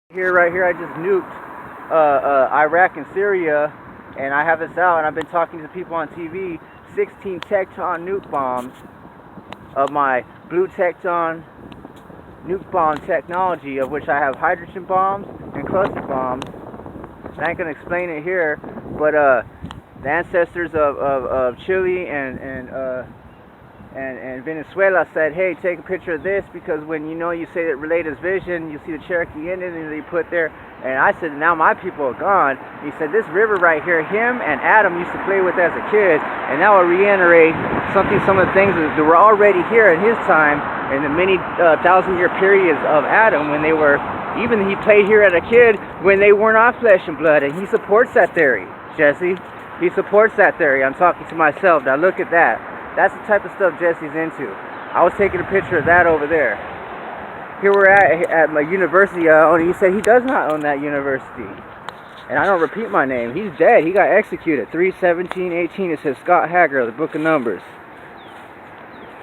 Right here, I just nuked Iraq and Syria, and I have this out, and I've been talking to people on TV. 16 Tecton nuke bombs of my blue Tecton nuke bomb technology, of which I have hydrogen bombs and cluster bombs. And I ain't gonna explain it here, but the ancestors of Chile and Venezuela said, hey, take a picture of this, because when you say that related vision, you see the Cherokee Indian and they put there. And I said, now my people are gone. He said, this river right here, him and Adam used to play with as a kid, and that will reiterate some of the things that were already here in his time, in the many thousand-year periods of Adam, when they were, even he played here as a kid when they were not flesh and blood, and he supports that theory, Jesse. He supports that theory. I'm talking to myself. Now look at that. That's the type of stuff Jesse's into. I was taking a picture of that over there. Here we're at my university I own. He said he does not own that university. And I don't repeat my name. He's dead. He got executed. 3/17/18. It says Scott Hager, the Book of Numbers.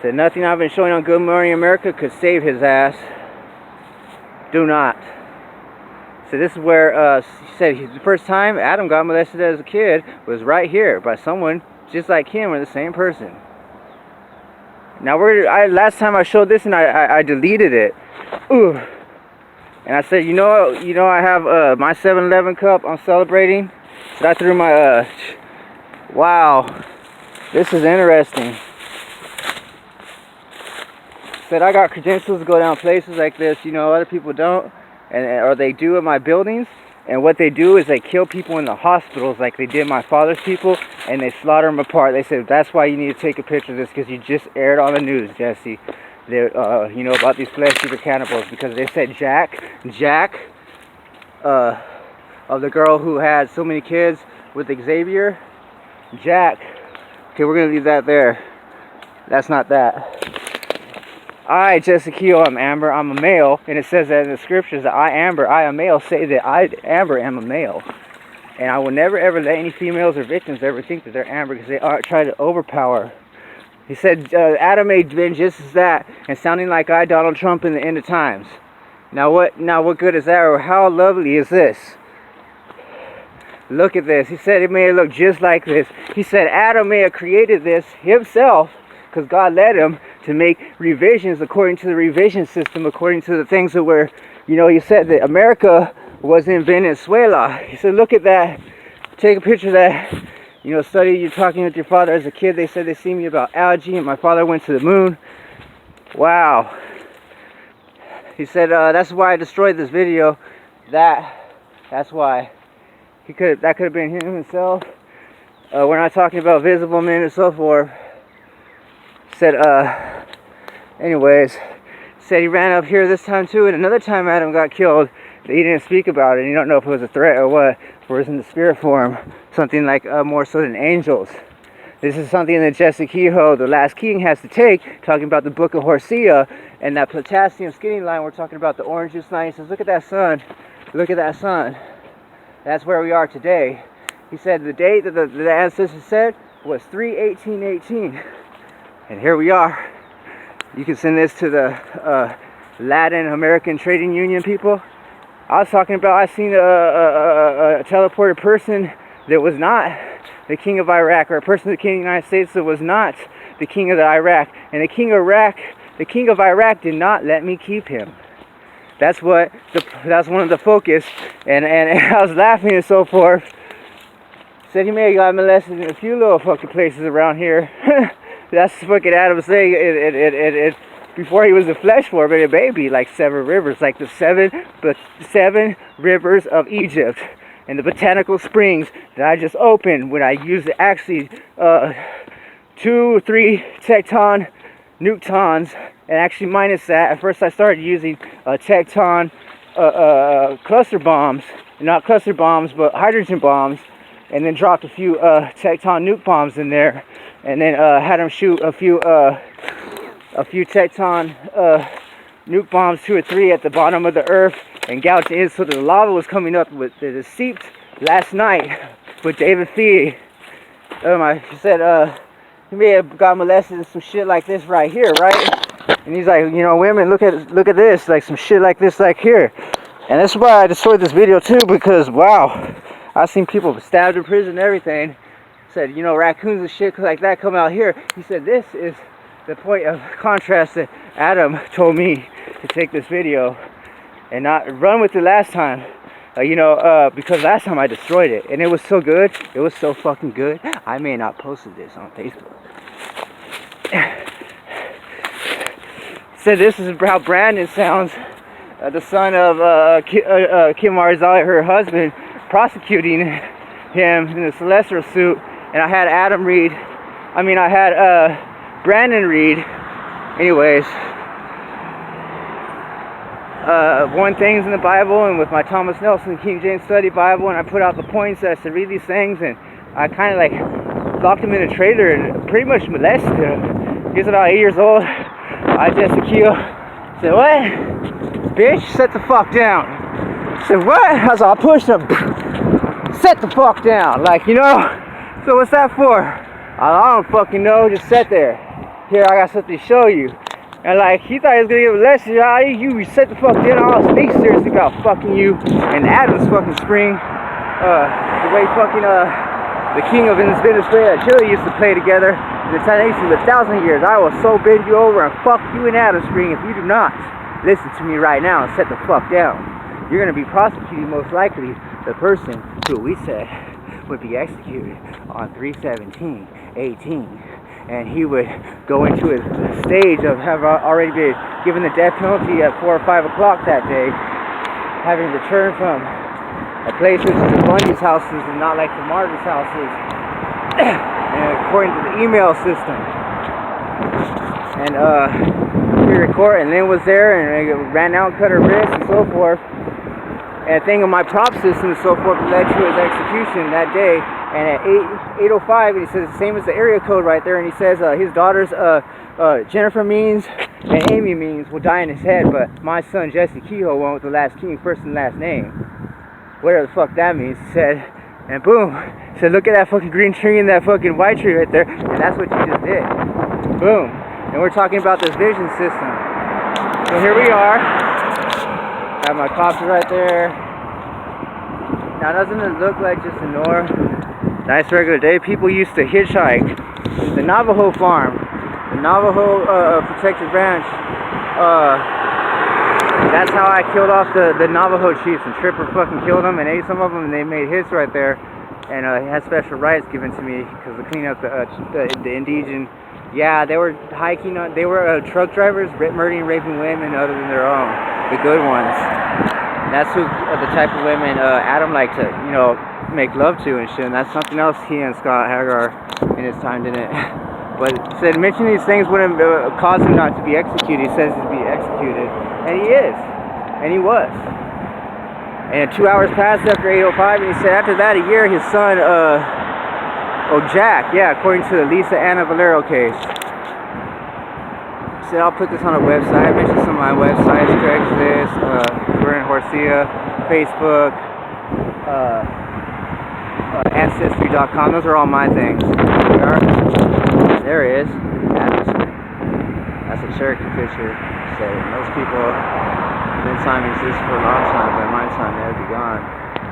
Said nothing I've been showing on Good Morning America could save his ass. Do not. So this is where he said the first time Adam got molested as a kid was right here by someone just like him, or the same person. Now last time I showed this and I deleted it. Ooh. And I said, I have my 7-Eleven cup I'm celebrating. So I threw my wow. This is interesting. Said I got credentials to go down places like this, other people don't, or they do in my buildings. And what they do is they kill people in the hospitals like they did my father's people, and they slaughter them apart. They said, that's why you need to take a picture of this, because you just aired on the news, Jesse. About these flesh eater cannibals, because they said Jack, of the girl who had so many kids with Xavier, Jack. Okay, we're going to leave that there. That's not that. I, Jesse Kehoe, I'm Amber, I'm a male, and it says that in the scriptures that I, Amber, I, a male, say that I, Amber, am a male. And I will never, ever let any females or victims ever think that they're Amber, because they try to overpower. He said Adam may have been just as that, and sounding like I, Donald Trump, in the end of times. Now what good is that, or how lovely is this? Look at this. He said it may have looked just like this. He said Adam may have created this himself, because God led him to make revisions according to the revision system, according to the things that were, he said that America was in Venezuela. He said, look at that, take a picture of that, study, you're talking with your father as a kid, they said they see me about algae, and my father went to the moon. Wow. He said, that's why I destroyed this video, that's why. That could have been him himself. We're not talking about visible men and so forth. Said, anyways, said he ran up here this time too, and another time Adam got killed. He didn't speak about it. You don't know if it was a threat or what, or it was in the spirit form, something like more so than angels. This is something that Jesse Kehoe, the last king, has to take, talking about the book of Hosea, and that potassium skinning line, we're talking about the orange juice line. He says, look at that sun, look at that sun. That's where we are today. He said the date that the ancestors said was 3/18/18. And here we are. You can send this to the Latin American Trading Union people. I was talking about, I seen a teleported person that was not the king of Iraq, or a person, the king of the United States, that was not the king of Iraq. And the king of Iraq did not let me keep him. That's one of the focus. And I was laughing and so forth. Said he may have got molested in a few little fucking places around here. That's fucking Adam saying it before he was a flesh form, but a baby, like 7 rivers, like the seven rivers of Egypt, and the botanical springs that I just opened when I used actually 2 or 3 Tecton nuketons, and actually minus that. At first I started using Tecton cluster bombs, not cluster bombs, but hydrogen bombs, and then dropped a few Tecton nuke bombs in there. And then had him shoot a few Tecton nuke bombs, 2 or 3, at the bottom of the earth, and gouged in so the lava was coming up with the seeped last night with David Fee. He said he may have got molested and some shit like this right here, right? And he's like, women, look at this, like some shit like this, like here. And that's why I destroyed this video too, because wow, I've seen people stabbed in prison and everything. Said, you know, raccoons and shit like that come out here. He said this is the point of contrast that Adam told me to take this video and not run with it last time. Because last time I destroyed it and it was so good. It was so fucking good. I may not posted this on Facebook. Said this is how Brandon sounds, the son of Kim Marzali, her husband, prosecuting him in the celestial suit. And I had Brandon read, anyways, one thing's in the Bible, and with my Thomas Nelson King James Study Bible, and I put out the points that I said read these things, and I kind of like locked him in a trailer and pretty much molested him. He was about 8 years old. I just Kehoe said, "What? Bitch, set the fuck down." I said, "What?" I was all pushed him. Set the fuck down. Like, you know, so what's that for? I don't fucking know, just sit there. Here, I got something to show you. And like, he thought he was gonna give a lesson. You set the fuck down. I was speak seriously about fucking you. And Adam's fucking spring. The way fucking, the king of Venezuela and Chile used to play together. The Tanation of 1,000 years. I will so bend you over and fuck you in Adam Spring if you do not listen to me right now and set the fuck down. You're gonna be prosecuted, most likely the person who we said would be executed on 3/17/18, and he would go into his stage of have already been given the death penalty at 4 or 5 o'clock that day, having returned from a place which is the Bundy's houses and not like the Martin's houses, and according to the email system. And we record, and then was there and ran out and cut her wrist and so forth. And a thing of my prop system and so forth led to his execution that day. And at 8:05, and he says the same as the area code right there. And he says his daughters, Jennifer Means and Amy Means, will die in his head, but my son Jesse Kehoe went with the last king, first and last name. Whatever the fuck that means. He said, and boom. He said, look at that fucking green tree and that fucking white tree right there. And that's what you just did. Boom. And we're talking about this vision system. So here we are. Got my copter right there. Now doesn't it look like just a nice regular day? People used to hitchhike the Navajo farm, the Navajo protected ranch. That's how I killed off the Navajo chiefs, and Tripper fucking killed them and ate some of them, and they made hits right there. And had special rights given to me because to clean up the indigenous. Yeah, they were hiking on. They were truck drivers, murdering and raping women other than their own, the good ones. And that's who the type of women Adam liked to, make love to and shit. And that's something else he and Scott Hagar in his time didn't. But he said mentioning these things wouldn't cause him not to be executed. He says he'd be executed, and he is, and he was. And 2 hours passed after 8:05, and he said after that, a year, his son, Jack, yeah, according to the Lisa Anna Valero case. He said, I'll put this on a website. I mentioned some of my websites, Craigslist, we're in Horsia, Facebook, Ancestry.com. Those are all my things. There it is. That's a Cherokee picture. So most people, this time exists for a long time, but my time, they would be gone.